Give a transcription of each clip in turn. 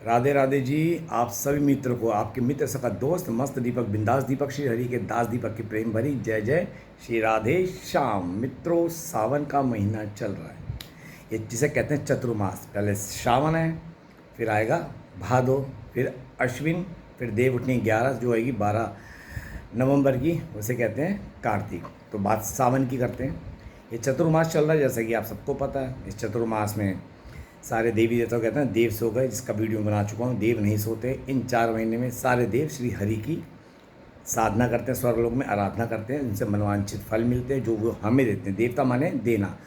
राधे राधे जी। आप सभी मित्रों को आपके मित्र सखा दोस्त मस्त दीपक बिंदास दीपक श्री हरि के दास दीपक की प्रेम भरी जय जय श्री राधे श्याम। मित्रों, सावन का महीना चल रहा है, ये जिसे कहते हैं चतुर्मास। पहले श्रावण है, फिर आएगा भादो, फिर अश्विन, फिर देव उठनी 11 जो आएगी 12 नवंबर की, उसे कहते हैं कार्तिक। तो बात सावन की करते हैं। ये चतुर्मास चल रहा है, जैसा कि आप सबको पता है। इस चतुर्मास में सारे देवी देवता कहते हैं देव सो गए, जिसका वीडियो बना चुका हूँ। देव नहीं सोते। इन 4 महीने में सारे देव श्री हरि की साधना करते हैं, स्वर्गलोक में आराधना करते हैं, उनसे मनवांछित फल मिलते हैं जो वो हमें देते हैं। देवता माने देना,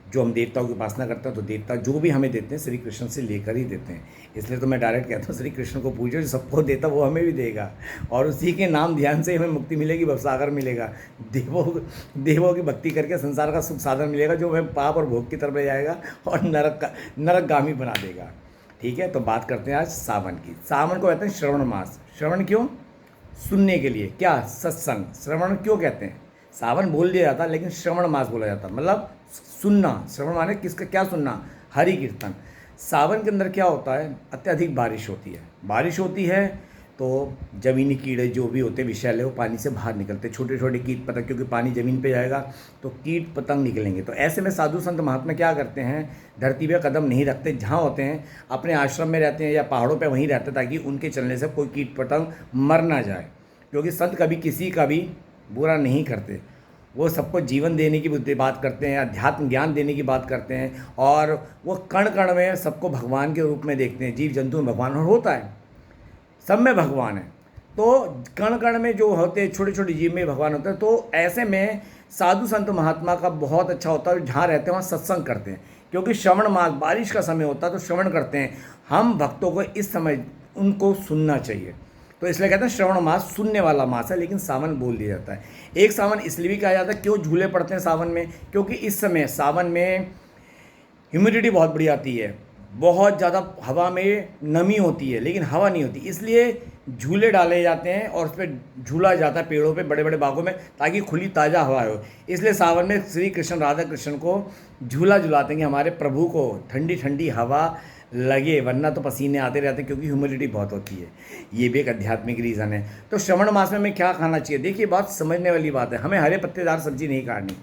जो हम देवताओं की उपासना करते हैं तो देवता जो भी हमें देते हैं श्री कृष्ण से लेकर ही देते हैं। इसलिए तो मैं डायरेक्ट कहता हूँ श्री कृष्ण को पूजो, जो सबको देता वो हमें भी देगा, और उसी के नाम ध्यान से हमें मुक्ति मिलेगी, भवसागर मिलेगा। देवों की भक्ति करके संसार का सुख साधन मिलेगा, जो हमें पाप और भोग की तरफ ले जाएगा और नरकगामी बना देगा। ठीक है, तो बात करते हैं आज सावन की। सावन को कहते हैं श्रवण मास। श्रवण क्यों? सुनने के लिए। क्या? सत्संग। श्रवण क्यों कहते हैं? सावन बोल दिया जाता लेकिन श्रवण मास बोला जाता, मतलब सुनना। श्रवण माने किसका? क्या सुनना? हरि कीर्तन। सावन के अंदर क्या होता है? अत्यधिक बारिश होती है। बारिश होती है तो ज़मीनी कीड़े जो भी होते हैं विषैले, वो पानी से बाहर निकलते, छोटे छोटे कीट पतंग, क्योंकि पानी ज़मीन पे जाएगा तो कीट पतंग निकलेंगे। तो ऐसे में साधु संत महात्मा क्या करते हैं? धरती पे कदम नहीं रखते, जहाँ होते हैं अपने आश्रम में रहते हैं या पहाड़ों पे वहीं रहते, ताकि उनके चलने से कोई कीट पतंग मर ना जाए। क्योंकि संत कभी किसी का भी बुरा नहीं करते, वो सबको जीवन देने की बात करते हैं, अध्यात्म ज्ञान देने की बात करते हैं, और वो कण कण में सबको भगवान के रूप में देखते हैं। जीव जंतु में भगवान और होता है, सब में भगवान है। तो कण कण में जो होते हैं छोटे छोटे जीव में भगवान होते हैं। तो ऐसे में साधु संत महात्मा का बहुत अच्छा होता है, जहाँ रहते हैं वहाँ सत्संग करते हैं। क्योंकि श्रवण मास बारिश का समय होता है तो श्रवण करते हैं। हम भक्तों को इस समय उनको सुनना चाहिए, तो इसलिए कहते हैं श्रवण मास सुनने वाला मास है। लेकिन सावन बोल दिया जाता है। एक सावन इसलिए भी कहा जाता है, क्यों झूले पड़ते हैं सावन में? क्योंकि इस समय सावन में ह्यूमिडिटी बहुत बड़ी आती है, बहुत ज़्यादा हवा में नमी होती है, लेकिन हवा नहीं होती। इसलिए झूले डाले जाते हैं और उस पर झूला जाता है पेड़ों पे, बड़े बड़े बागों में, ताकि खुली ताज़ा हवा हो। इसलिए सावन में श्री कृष्ण राधा कृष्ण को झूला झुलाते हैं कि हमारे प्रभु को ठंडी ठंडी हवा लगे, वरना तो पसीने आते रहते हैं, क्योंकि ह्यूमिडिटी बहुत होती है। ये भी एक आध्यात्मिक रीज़न है। तो श्रवण मास में हमें क्या खाना चाहिए? देखिए, बात समझने वाली बात है। हमें हरे पत्तेदार सब्जी नहीं खानी,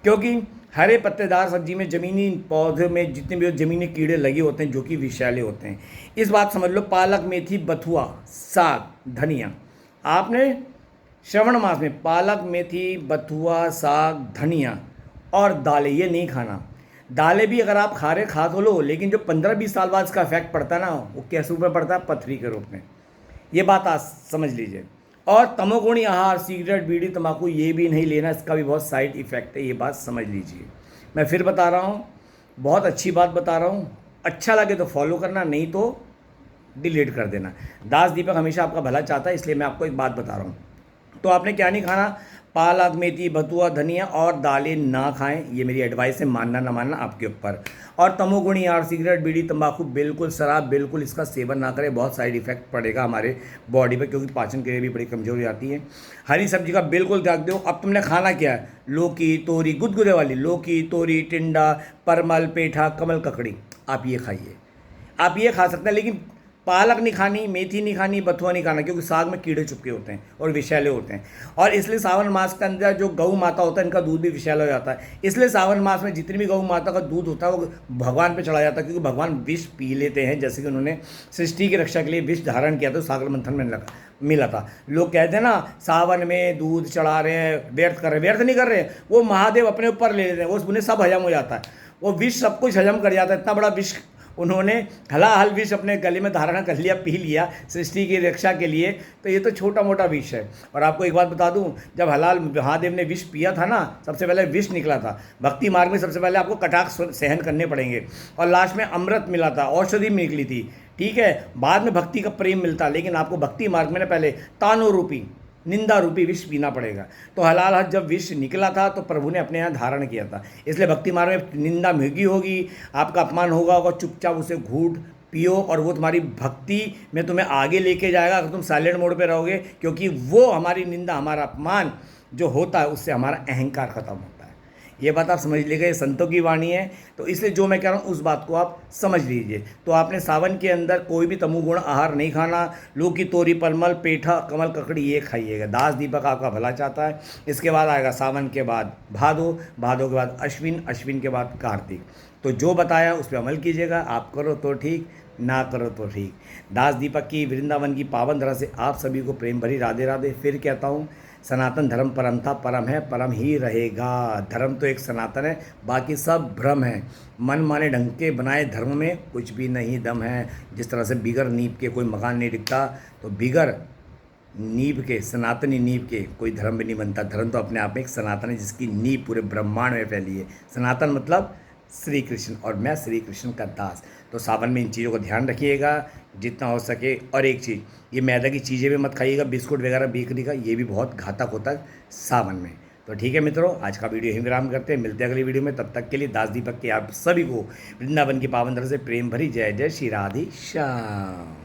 क्योंकि हरे पत्तेदार सब्जी में ज़मीनी पौधे में जितने भी ज़मीनी कीड़े लगे होते हैं जो कि विषैले होते हैं। इस बात समझ लो, पालक, मेथी, बथुआ, साग, धनिया। आपने श्रवण मास में पालक, मेथी, बथुआ, साग, धनिया और दालें, ये नहीं खाना। दालें भी अगर आप खा तो लो, लेकिन जो 15-20 साल बाद इसका इफेक्ट पड़ता है ना, वो किस रूप में पड़ता है? पथरी के रूप में। ये बात आज समझ लीजिए। और तमोगुणी आहार, सिगरेट, बीड़ी, तंबाकू, ये भी नहीं लेना, इसका भी बहुत साइड इफेक्ट है। ये बात समझ लीजिए। मैं फिर बता रहा हूँ, बहुत अच्छी बात बता रहा हूँ। अच्छा लगे तो फॉलो करना, नहीं तो डिलीट कर देना। दास दीपक हमेशा आपका भला चाहता है, इसलिए मैं आपको एक बात बता रहा हूँ। तो आपने क्या नहीं खाना? पालक, मेथी, बथुआ, धनिया और दालें ना खाएं। ये मेरी एडवाइस है, मानना ना मानना आपके ऊपर। और तमोगुणी आहार, सिगरेट, बीड़ी, तंबाकू, बिल्कुल, शराब बिल्कुल इसका सेवन ना करें। बहुत साइड इफेक्ट पड़ेगा हमारे बॉडी पे, क्योंकि पाचन क्रिया भी बड़ी कमजोरी आती है। हरी सब्जी का बिल्कुल त्याग दो। अब तुमने खाना क्या है? लौकी, तोरी, गुदगुदे वाली लौकी, तोरी, टिंडा, परमल, पेठा, कमल, ककड़ी, आप ये खाइए। आप ये खा सकते हैं, लेकिन पालक नहीं खानी, मेथी नहीं खानी, बथुआ नहीं खाना, क्योंकि साग में कीड़े चुपके होते हैं और विषैले होते हैं। और इसलिए सावन मास के अंदर जो गौ माता होता है, इनका दूध भी विषैला हो जाता है। इसलिए सावन मास में जितनी भी गौ माता का दूध होता है वो भगवान पे चढ़ा जाता है, क्योंकि भगवान विष पी लेते हैं। जैसे कि उन्होंने सृष्टि की रक्षा के लिए विष धारण किया था, सागर मंथन में मिला था। लोग कहते हैं ना सावन में दूध चढ़ा रहे हैं, व्यर्थ कर रहे हैं। व्यर्थ नहीं कर रहे हैं, वो महादेव अपने ऊपर ले लेते हैं, वो उन्हें सब हजम हो जाता है। वो विष सब कुछ हजम कर जाता है। इतना बड़ा विष उन्होंने हलाहल विष अपने गले में धारण कर लिया, पी लिया सृष्टि की रक्षा के लिए। तो ये तो छोटा मोटा विष है। और आपको एक बात बता दूं, जब हलाल महादेव ने विष पिया था ना, सबसे पहले विष निकला था। भक्ति मार्ग में सबसे पहले आपको कटाक्ष सहन करने पड़ेंगे, और लास्ट में अमृत मिला था, औषधि निकली थी। ठीक है, बाद में भक्ति का प्रेम मिलता, लेकिन आपको भक्ति मार्ग में ना पहले तानो रूपी, निंदा रूपी विष पीना पड़ेगा। तो हलाल हज जब विष निकला था तो प्रभु ने अपने यहाँ धारण किया था। इसलिए भक्ति मार्ग में निंदा महंगी होगी, आपका अपमान होगा, चुपचाप उसे घूट पियो, और वो तुम्हारी भक्ति में तुम्हें आगे लेके जाएगा अगर तुम साइलेंट मोड पे रहोगे। क्योंकि वो हमारी निंदा, हमारा अपमान जो होता है, उससे हमारा अहंकार खत्म होता है। ये बात आप समझ लीजिएगा, ये संतों की वाणी है, तो इसलिए जो मैं कह रहा हूँ उस बात को आप समझ लीजिए। तो आपने सावन के अंदर कोई भी तमोगुण आहार नहीं खाना। लौकी, तोरी, परमल, पेठा, कमल, ककड़ी ये खाइएगा। दास दीपक आपका भला चाहता है। इसके बाद आएगा सावन के बाद भादो, भादो के बाद अश्विन, अश्विन के बाद कार्तिक। तो जो बताया उस पर अमल कीजिएगा। आप करो तो ठीक, ना करो तो ठीक। दास दीपक की वृंदावन की पावन धरा से आप सभी को प्रेम भरी राधे राधे। फिर कहता हूँ, सनातन धर्म परम था, परम है, परम ही रहेगा। धर्म तो एक सनातन है, बाकी सब भ्रम है। मन माने ढंग के बनाए धर्म में कुछ भी नहीं दम है। जिस तरह से बिगर नींव के कोई मकान नहीं दिखता, तो बिगर नींव के, सनातनी नींव के कोई धर्म भी नहीं बनता। धर्म तो अपने आप में एक सनातन है, जिसकी नींव पूरे ब्रह्मांड में फैली है। सनातन मतलब श्री कृष्ण, और मैं श्री कृष्ण का दास। तो सावन में इन चीज़ों को ध्यान रखिएगा जितना हो सके। और एक चीज़, ये मैदा की चीज़ें भी मत खाइएगा, बिस्कुट वगैरह बेकरी का, ये भी बहुत घातक होता है सावन में। तो ठीक है मित्रों, आज का वीडियो यहीं विराम करते हैं। मिलते हैं अगली वीडियो में। तब तक के लिए दास दीपक के आप सभी को वृंदावन की पावन धरा से प्रेम भरी जय जय श्री राधे श्याम।